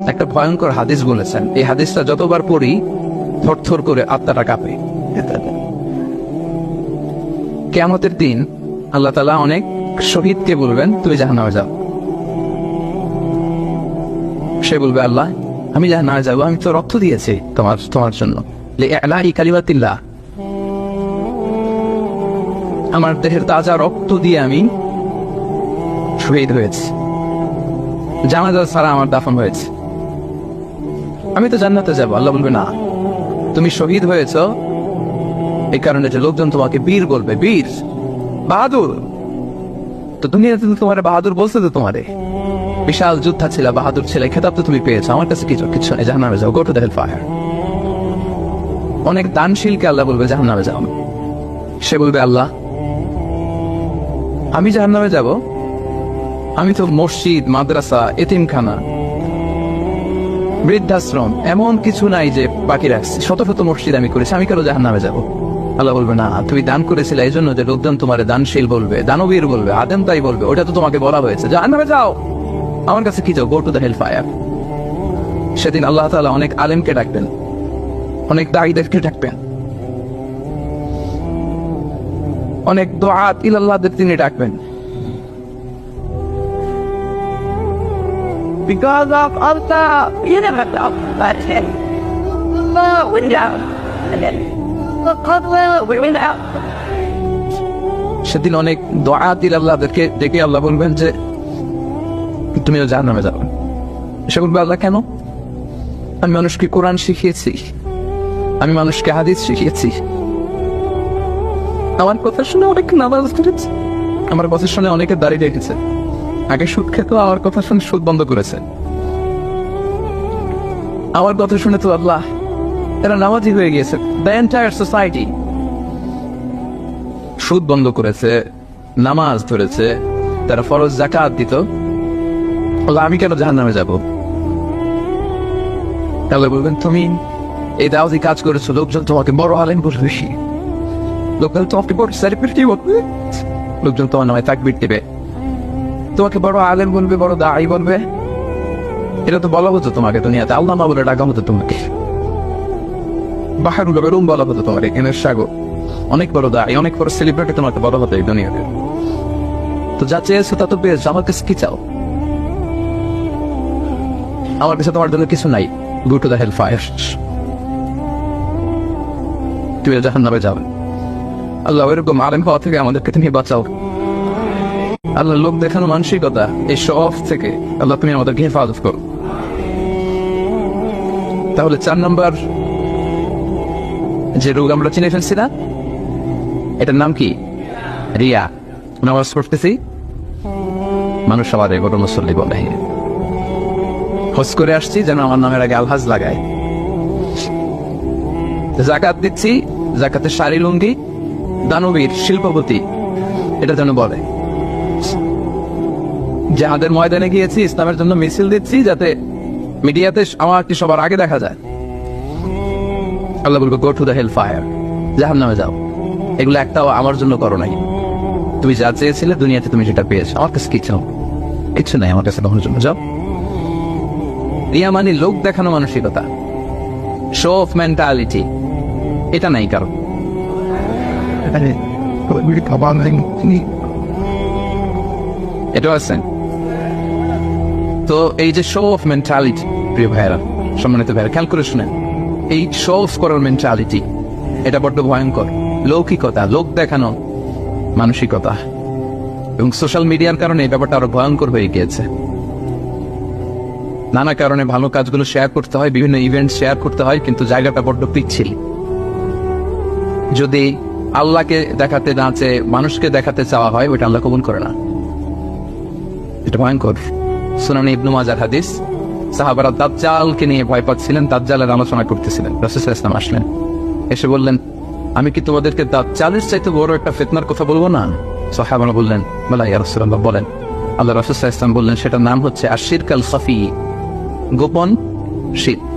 একটা ভয়ঙ্কর হাদিস বলেছেন, এই হাদিসটা যতবার পড়ি থরথর করে আত্মাটা কাঁপে। কিয়ামতের দিন আল্লাহ তাআলা অনেক শহীদকে বলবেন তুমি জাহান্নামে যাও। সে বলবে আল্লাহ আমি জাহান্নামে যাবো, আমি তো রক্ত দিয়েছি তোমার জন্য, লিইলাহি কালিমাতিল্লাহ, আমার দেহের তাজা রক্ত দিয়ে আমি শহীদ হয়েছি, জানাজা ছাড়া আমার দাফন হয়েছে, আমি তো জান্নাতে যাব। আল্লাহ বলবে না, তুমি শহীদ হয়েছ এই কারণে যে লোকজন তোমাকে বীর বলবে, বীর বাহাদুর। তো দুনিয়াতে তো তোমার বাহাদুর বলছে, তো তোমারে বিশাল যোদ্ধা ছিল, বাহাদুর ছিল, খেতাব তো তুমি পেয়েছো, আমার কাছে কিছু নেই, জাহান্নামে যাও, go to the hell fire. অনেক দানশীলকে আল্লাহ বলবে জাহান্নামে যাও। সে বলবে আল্লাহ আমি জাহান্নামে যাব, আমি তো মসজিদ, মাদ্রাসা, এতিমখানা, বৃদ্ধাশ্রম এমন কিছু নাই যে বাকি রাখছি, শত শত মসজিদ আমি করেছি, আমি কেন জাহান্নামে যাব? আল্লাহ বলবে না, তুমি দান করেছিলে এই জন্য যে লোকজন তোমার দানশীল বলবে, দানবীর বলবে, আদেম তাই বলবে, ওটা তো তোমাকে বলা হয়েছে, জাহান্নামে যাও, আমার কাছে কি যাও, go to the hell fire. সেদিন আল্লাহ তাআলা অনেক আলেমকে ডাকবেন, অনেক দাঈদেরকে ডাকবেন, অনেক দুআত ইলাল্লাহদের তিনি ডাকবেন। Because of Allah, you never know but him. Allah went down, and then Allah went out. সেদিন অনেক দুআত ইলাল্লাহদেরকে ডেকে আল্লাহ বলবেন যে তুমিও জাহান্নামে যাবে। সে বলবে আল্লাহ কেন? আমি মানুষকে কোরআন শিখিয়েছি, আমি মানুষকে হাদিস শিখিয়েছি, আমার কথা শুনে অনেক নামাজ পড়েছে, আমার কথা শুনে অনেকে দাঁড়িয়ে রেখেছে, আগে সুদ খেত, আমার কথা শুনে সুদ বন্ধ করেছে, আমার কথা শুনে তো আল্লাহ এরা নামাজি হয়ে গিয়েছে। দ্য এন্টায়ার সোসাইটি সুদ বন্ধ করেছে, নামাজ ধরেছে, তারা ফরজ যাকাত দিত, আমি কেন জাহান্নামে যাব? আল্লাহ বলবেন তুমি এই দাওয়াতি কাজ করেছো, লোকজন তোমাকে বড় আলেম বলবে, লোকজন তোমাকে বড় সেলিব্রিটি বলবে, লোকজন তোমার নামে তাকবীর দিবে, তোমাকে বড় আলেম বলবে, বড় দাঈ বলবে। এটা তো বলা হতো তোমাকে দুনিয়াতে, আল্লামা বলে ডাকা হতো তোমাকে, বাহারুল উলুম বলা হতো তোমাকে, এনের সাগর, অনেক বড় দাঈ, অনেক বড় সেলিব্রিটি তোমাকে বলা হতো এই দুনিয়াতে। তো যা চেয়েছো তা তো পেয়েছো, আমার কাছে কি চাও? আমার কাছে তোমার জন্য কিছু নাই, go to the hell fire, তুমি জাহান্নামে যাবে। আল্লাহ এরকম আলেম হওয়া থেকে আমাদেরকে তুমি বাঁচাও। আল্লাহ লোক দেখানো মানসিকতা, এই শো অফ থেকে আল্লাহ তুমি আমাদেরকে হেফাজত করো। তাহলে 4 নম্বর যে রোগ আমরা চিনে ফেলছি না, এটার নাম কি? রিয়া। নামাজ পড়তেছি, মানুষ সবার বড় মুসল্লি বলে, হজ করে আসছি যেন আমার নামের আগে আলহাজ লাগায়, যাকাত দিচ্ছি, যাকাতের শাড়ি লুঙ্গি, দানবীর শিল্পপতি এটা যেন বলে, জিহাদের ময়দানে গিয়েছি, ইসলামের জন্য মিছিল দিচ্ছি, যাতে মিডিয়াতে আমাকে সবার আগে দেখা যায়। আল্লাহ বলবে go to the hell fire, জাহান্নামে যাও। এগুলো একটাও আমার জন্য করো নাই, তুমি যা চেয়েছিলে দুনিয়াতে তুমি সেটা পেয়েছো, আমার কাছে কি চাও? কিচ্ছু নাই আমার কাছে, তোমার জন্য যাও। রিয়া মানে লোক দেখানো মানসিকতা, শো অফ মেন্টালিটি, এটা নাই কারণ। এটা আছেন তো এই যে শো অফ মেন্টালিটি, প্রিয় ভাইয়েরা, সম্মানিত ভাইয়েরা, খেয়াল করে শুনেন, এই শো অফ করার মেন্টালিটি এটা বড্ড ভয়ঙ্কর। লৌকিকতা, লোক দেখানো মানসিকতা, এবং সোশ্যাল মিডিয়ার কারণে এই ব্যাপারটা আরো ভয়ঙ্কর হয়ে গিয়েছে। নানা কারণে ভালো কাজগুলো শেয়ার করতে হয়, বিভিন্ন ইভেন্ট শেয়ার করতে হয়, কিন্তু জায়গাটা বড্ড পিচ্ছিল। যদি আল্লাহকে দেখাতে না চেয়ে মানুষকে দেখাতে চাওয়া হয়, ওইটা আল্লাহ কবুল করে না, এটা ভয়ঙ্কর। সুনানে ইবনে মাজাহ হাদিস, সাহাবারা দাজ্জালকে নিয়ে ভয় পাচ্ছিলেন, দাজ্জালের আলোচনা করতেছিলেন, রাসূল সাল্লাল্লাহু আলাইহি ওয়াসাল্লাম আসলেন, এসে বললেন আমি কি তোমাদেরকে দাজ্জালের চাইতে বড় একটা ফিতনার কথা বলবো না? সাহাবারা বললেন বলা ইয়া রাসূলুল্লাহ, বলেন। আল্লাহ রাসূল সাল্লাল্লাহু আলাইহি ওয়াসাল্লাম বললেন সেটার নাম হচ্ছে আশ-শিরক আল-খাফি, গোপন শিরক।